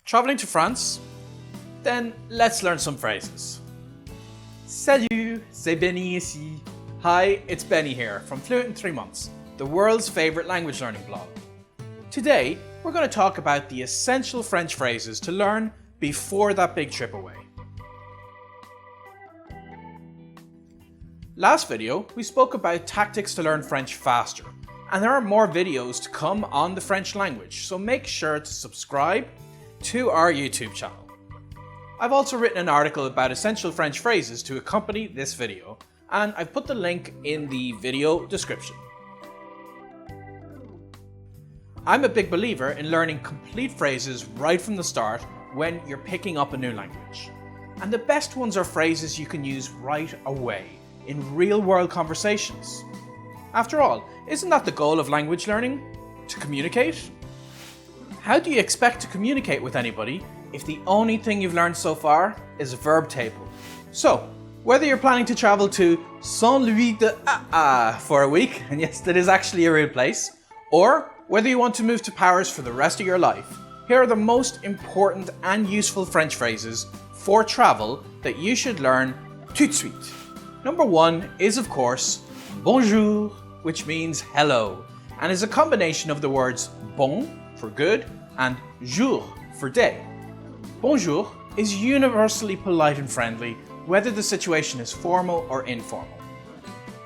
Traveling to France? Then let's learn some phrases. Salut, c'est Benny ici. Hi, it's Benny here from Fluent in 3 Months, the world's favorite language learning blog. Today, we're going to talk about the essential French phrases to learn before that big trip away. Last video, we spoke about tactics to learn French faster, and there are more videos to come on the French language, so make sure to subscribe to our YouTube channel. I've also written an article about essential French phrases to accompany this video, and I've put the link in the video description. I'm a big believer in learning complete phrases right from the start when you're picking up a new language. And the best ones are phrases you can use right away in real-world conversations. After all, isn't that the goal of language learning? To communicate? How do you expect to communicate with anybody if the only thing you've learned so far is a verb table? So, whether you're planning to travel to Saint-Louis de for a week, and yes, that is actually a real place, or whether you want to move to Paris for the rest of your life, here are the most important and useful French phrases for travel that you should learn tout de suite. Number 1 is, of course, bonjour, which means hello, and is a combination of the words bon, for good, and jour, for day. Bonjour is universally polite and friendly, whether the situation is formal or informal.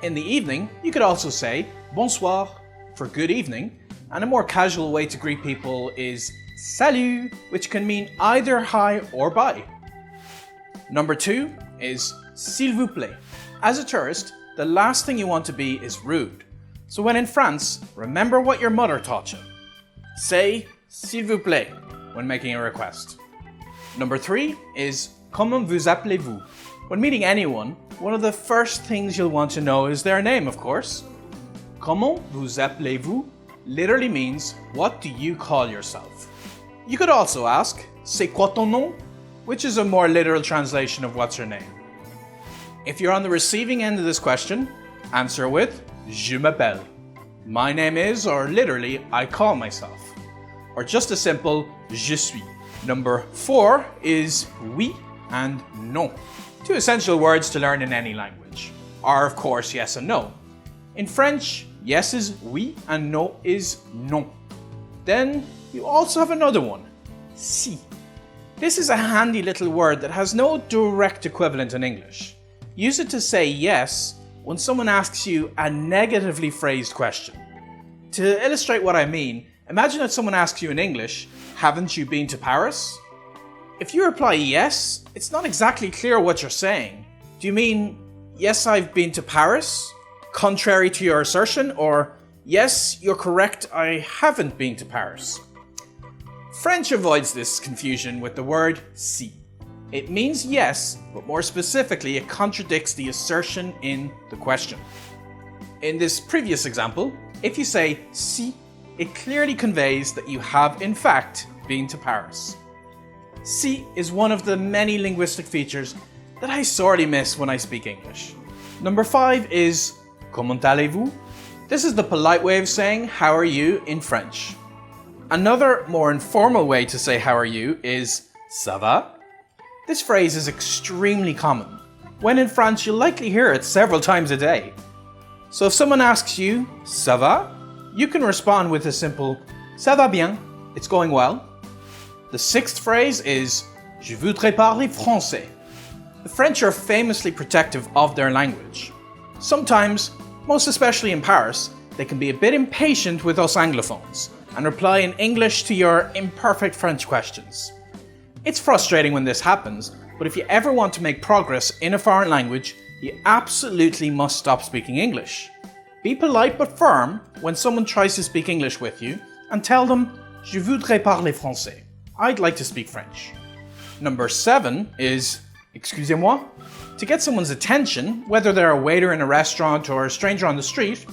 In the evening, you could also say bonsoir, for good evening, and a more casual way to greet people is salut, which can mean either hi or bye. Number 2 is s'il vous plaît. As a tourist, the last thing you want to be is rude. So when in France, remember what your mother taught you. Say s'il vous plaît when making a request. Number 3 is comment vous appelez-vous? When meeting anyone, one of the first things you'll want to know is their name, of course. Comment vous appelez-vous literally means what do you call yourself? You could also ask c'est quoi ton nom? Which is a more literal translation of what's your name. If you're on the receiving end of this question, answer with je m'appelle. My name is, or literally, I call myself. Or just a simple je suis. Number 4 is oui and non. 2 essential words to learn in any language are, of course, yes and no. In French, yes is oui and no is non. Then you also have another one, si. This is a handy little word that has no direct equivalent in English. Use it to say yes when someone asks you a negatively phrased question. To illustrate what I mean, imagine that someone asks you in English, haven't you been to Paris? If you reply yes, it's not exactly clear what you're saying. Do you mean, yes, I've been to Paris, contrary to your assertion, or yes, you're correct, I haven't been to Paris? French avoids this confusion with the word si. It means yes, but more specifically, it contradicts the assertion in the question. In this previous example, if you say si, it clearly conveys that you have, in fact, been to Paris. Si is one of the many linguistic features that I sorely miss when I speak English. Number 5 is comment allez-vous? This is the polite way of saying how are you in French. Another more informal way to say how are you is ça va? This phrase is extremely common. When in France, you'll likely hear it several times a day. So if someone asks you, ça va? You can respond with a simple, ça va bien, it's going well. The 6th phrase is, je voudrais parler français. The French are famously protective of their language. Sometimes, most especially in Paris, they can be a bit impatient with us Anglophones and reply in English to your imperfect French questions. It's frustrating when this happens, but if you ever want to make progress in a foreign language, you absolutely must stop speaking English. Be polite but firm when someone tries to speak English with you and tell them, je voudrais parler français. I'd like to speak French. Number 7 is, excusez-moi. To get someone's attention, whether they're a waiter in a restaurant or a stranger on the street,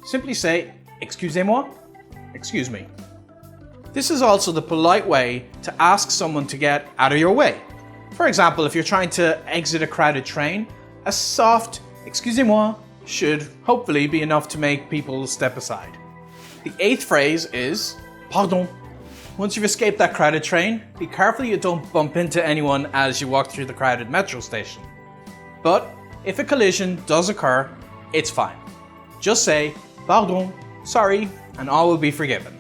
simply say, excusez-moi, excuse me. This is also the polite way to ask someone to get out of your way. For example, if you're trying to exit a crowded train, a soft excusez-moi should hopefully be enough to make people step aside. The 8th phrase is pardon. Once you've escaped that crowded train, be careful you don't bump into anyone as you walk through the crowded metro station. But if a collision does occur, it's fine. Just say, pardon, sorry, and all will be forgiven.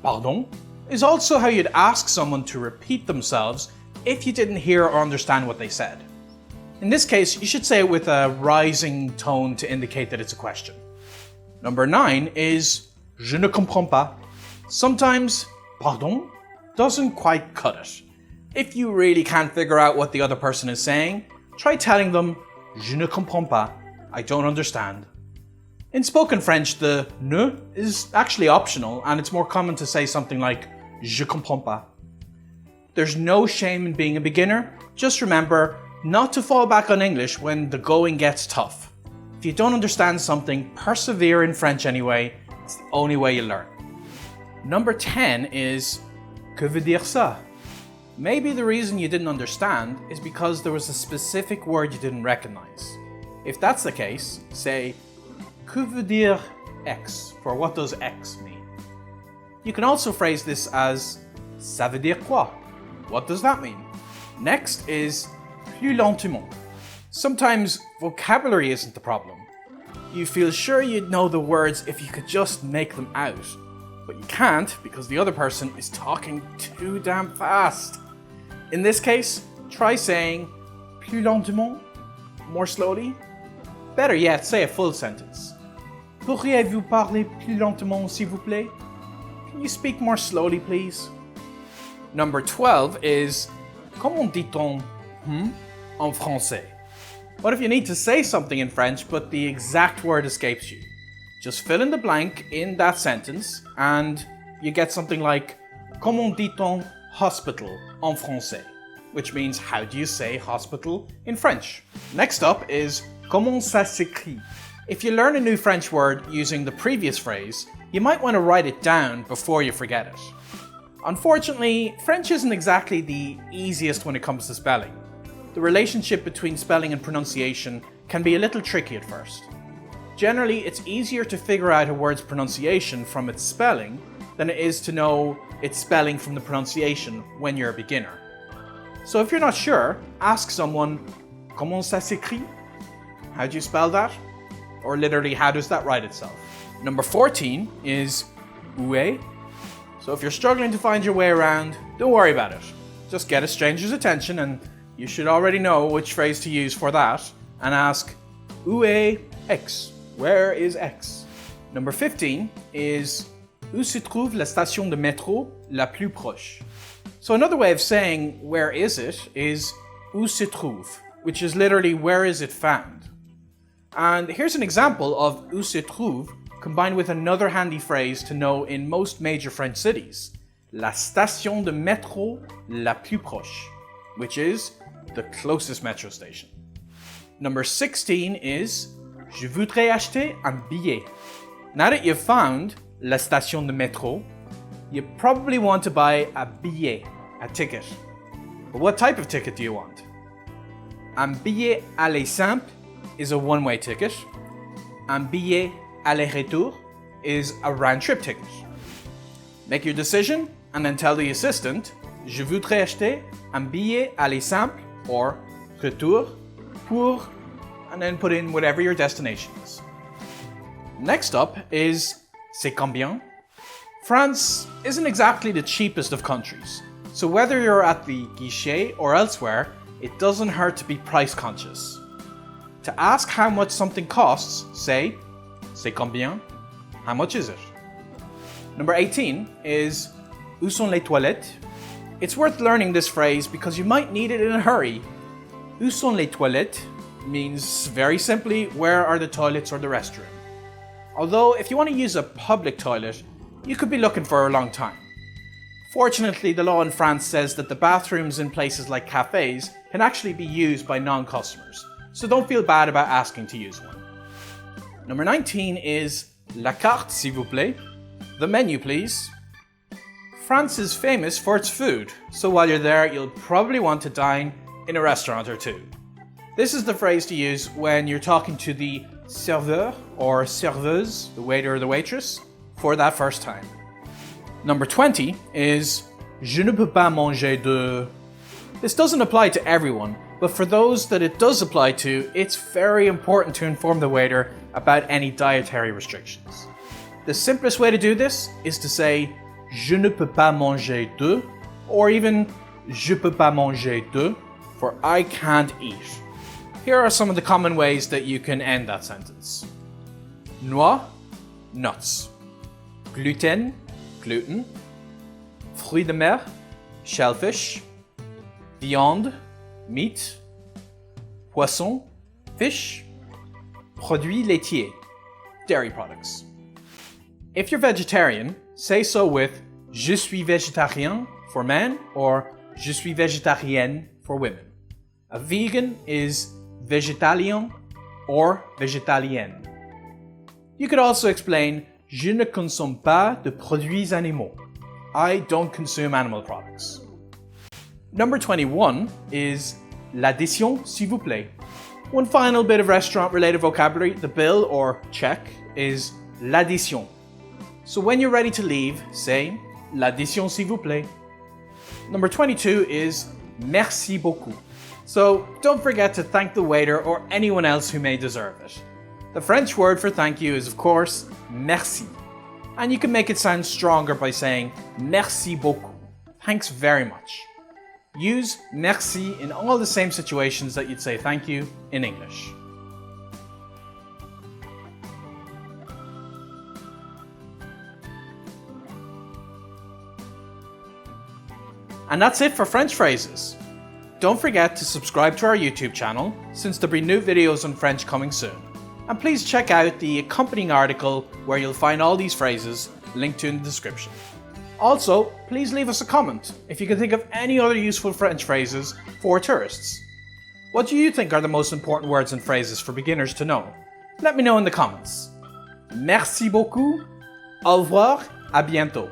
Pardon is also how you'd ask someone to repeat themselves if you didn't hear or understand what they said. In this case, you should say it with a rising tone to indicate that it's a question. Number 9 is je ne comprends pas. Sometimes pardon doesn't quite cut it. If you really can't figure out what the other person is saying, try telling them je ne comprends pas, I don't understand. In spoken French, the ne is actually optional, and it's more common to say something like je comprends pas. There's no shame in being a beginner. Just remember not to fall back on English when the going gets tough. If you don't understand something, persevere in French anyway. It's the only way you learn. Number 10 is que veut dire ça? Maybe the reason you didn't understand is because there was a specific word you didn't recognize. If that's the case, say que veut dire X, for what does X mean? You can also phrase this as ça veut dire quoi? What does that mean? Next is plus lentement. Sometimes vocabulary isn't the problem. You feel sure you'd know the words if you could just make them out. But you can't because the other person is talking too damn fast. In this case, try saying plus lentement, more slowly. Better yet, say a full sentence. Pourriez-vous parler plus lentement, s'il vous plaît? Can you speak more slowly, please? Number 12 is comment dit-on en français? What if you need to say something in French but the exact word escapes you? Just fill in the blank in that sentence and you get something like comment dit-on hospital en français, which means how do you say hospital in French? Next up is comment ça s'écrit? If you learn a new French word using the previous phrase, you might want to write it down before you forget it. Unfortunately, French isn't exactly the easiest when it comes to spelling. The relationship between spelling and pronunciation can be a little tricky at first. Generally, it's easier to figure out a word's pronunciation from its spelling than it is to know its spelling from the pronunciation when you're a beginner. So if you're not sure, ask someone, comment ça s'écrit? How do you spell that? Or literally, how does that write itself? Number 14 is où est? So if you're struggling to find your way around, don't worry about it. Just get a stranger's attention and you should already know which phrase to use for that and ask où est X? Where is X? Number 15 is où se trouve la station de métro la plus proche? So another way of saying where is it is où se trouve, which is literally where is it found. And here's an example of où se trouve combined with another handy phrase to know in most major French cities, la station de métro la plus proche, which is the closest metro station. Number 16 is je voudrais acheter un billet. Now that you've found la station de métro, you probably want to buy a billet, a ticket. But what type of ticket do you want? Un billet aller simple is a one-way ticket. Un billet aller-retour is a round-trip ticket. Make your decision and then tell the assistant, je voudrais acheter un billet aller simple or retour pour, and then put in whatever your destination is. Next up is c'est combien? France isn't exactly the cheapest of countries, so whether you're at the guichet or elsewhere, it doesn't hurt to be price conscious. To ask how much something costs, say, c'est combien? How much is it? Number 18 is où sont les toilettes? It's worth learning this phrase because you might need it in a hurry. Où sont les toilettes means very simply where are the toilets or the restroom. Although if you want to use a public toilet, you could be looking for a long time. Fortunately, the law in France says that the bathrooms in places like cafes can actually be used by non-customers, so don't feel bad about asking to use one. Number 19 is la carte, s'il vous plaît. The menu, please. France is famous for its food, so while you're there, you'll probably want to dine in a restaurant or two. This is the phrase to use when you're talking to the serveur or serveuse, the waiter or the waitress, for that first time. Number 20 is Je ne peux pas manger de... This doesn't apply to everyone, but for those that it does apply to, it's very important to inform the waiter about any dietary restrictions. The simplest way to do this is to say Je ne peux pas manger de, or even Je peux pas manger de, for I can't eat. Here are some of the common ways that you can end that sentence. Noix, nuts. Gluten, gluten. Fruits de mer, shellfish. Viande, meat. Poisson, fish. Produits laitiers, dairy products. If you're vegetarian, say so with Je suis végétarien for men or Je suis végétarienne for women. A vegan is végétalien or végétalienne. You could also explain Je ne consomme pas de produits animaux. I don't consume animal products. Number 21 is l'addition, s'il vous plaît. One final bit of restaurant-related vocabulary, the bill or check is l'addition. So when you're ready to leave, say l'addition, s'il vous plaît. Number 22 is merci beaucoup. So don't forget to thank the waiter or anyone else who may deserve it. The French word for thank you is, of course, merci. And you can make it sound stronger by saying merci beaucoup. Thanks very much. Use merci in all the same situations that you'd say thank you in English. And that's it for French phrases. Don't forget to subscribe to our YouTube channel, since there'll be new videos on French coming soon. And please check out the accompanying article where you'll find all these phrases linked to in the description. Also, please leave us a comment if you can think of any other useful French phrases for tourists. What do you think are the most important words and phrases for beginners to know? Let me know in the comments. Merci beaucoup. Au revoir. À bientôt.